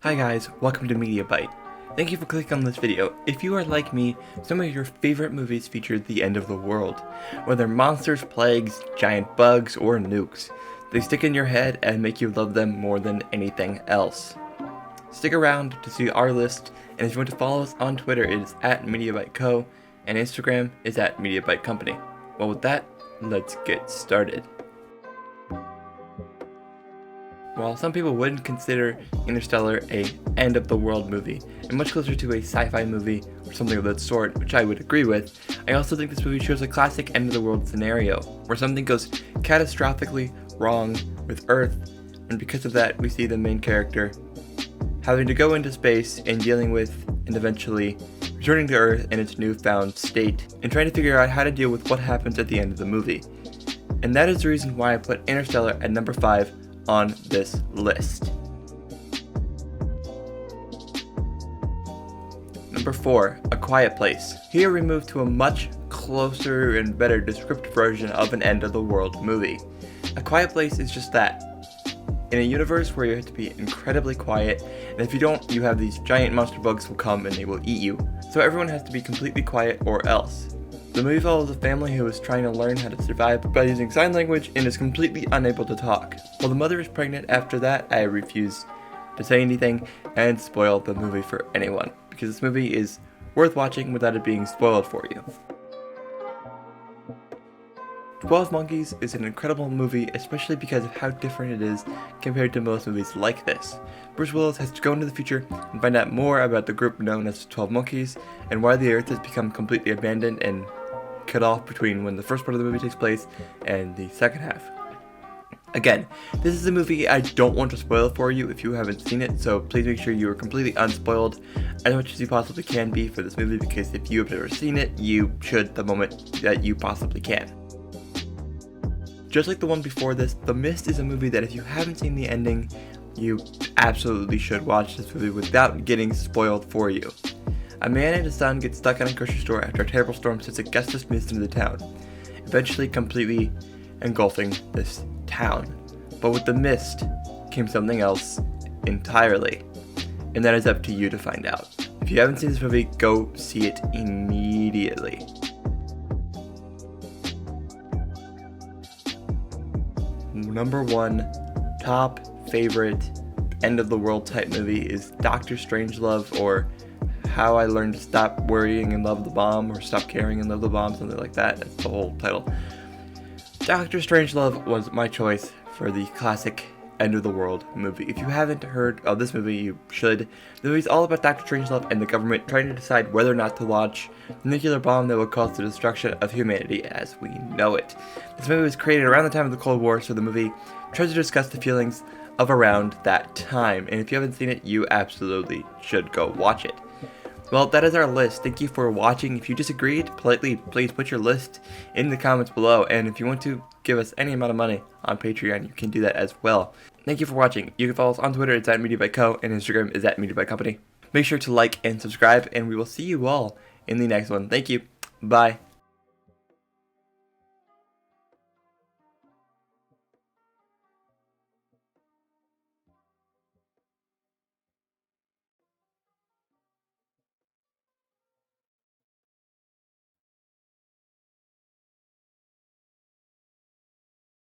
Hi guys, welcome to MediaByte. Thank you for clicking on this video. If you are like me, some of your favorite movies feature the end of the world. Whether monsters, plagues, giant bugs, or nukes, they stick in your head and make you love them more than anything else. Stick around to see our list, and if you want to follow us on Twitter, it is at MediaByteCo, and Instagram is at MediaByteCompany. Well, with that, let's get started. While some people wouldn't consider Interstellar a end-of-the-world movie, and much closer to a sci-fi movie or something of that sort, which I would agree with, I also think this movie shows a classic end-of-the-world scenario, where something goes catastrophically wrong with Earth, and because of that, we see the main character having to go into space and dealing with, and eventually returning to Earth in its newfound state, and trying to figure out how to deal with what happens at the end of the movie. And that is the reason why I put Interstellar at number 5 on this list. Number 4, A Quiet Place. Here we move to a much closer and better descriptive version of an end-of-the-world movie. A Quiet Place is just that. In a universe where you have to be incredibly quiet, and if you don't, you have these giant monster bugs will come and they will eat you. So everyone has to be completely quiet or else. The movie follows a family who is trying to learn how to survive by using sign language and is completely unable to talk. While the mother is pregnant after that, I refuse to say anything and spoil the movie for anyone, because this movie is worth watching without it being spoiled for you. 12 Monkeys is an incredible movie, especially because of how different it is compared to most movies like this. Bruce Willis has to go into the future and find out more about the group known as the 12 Monkeys, and why the Earth has become completely abandoned and cut off between when the first part of the movie takes place and the second half. Again, this is a movie I don't want to spoil for you if you haven't seen it, so please make sure you are completely unspoiled as much as you possibly can be for this movie, because if you have never seen it, you should the moment that you possibly can. Just like the one before this, The Mist is a movie that if you haven't seen the ending, you absolutely should watch this movie without getting spoiled for you. A man and his son get stuck in a grocery store after a terrible storm sends a gustless mist into the town, eventually completely engulfing this town. But with the mist came something else entirely, and that is up to you to find out. If you haven't seen this movie, go see it immediately. Number 1 top favorite end of the world type movie is Dr. Strangelove, or How I Learned to Stop Worrying and Love the Bomb, or Stop Caring and Love the Bomb, something like that. That's the whole title. Dr. Strangelove was my choice for the classic end of the world movie. If you haven't heard of this movie, you should. The movie's all about Dr. Strangelove and the government trying to decide whether or not to launch the nuclear bomb that will cause the destruction of humanity as we know it. This movie was created around the time of the Cold War, so the movie tries to discuss the feelings of around that time. And if you haven't seen it, you absolutely should go watch it. Well, that is our list. Thank you for watching. If you disagreed, politely please put your list in the comments below. And if you want to give us any amount of money on Patreon, you can do that as well. Thank you for watching. You can follow us on Twitter, it's at MediaByteCo, and Instagram is at MediaByteCompany. Make sure to like and subscribe, and we will see you all in the next one. Thank you. Bye.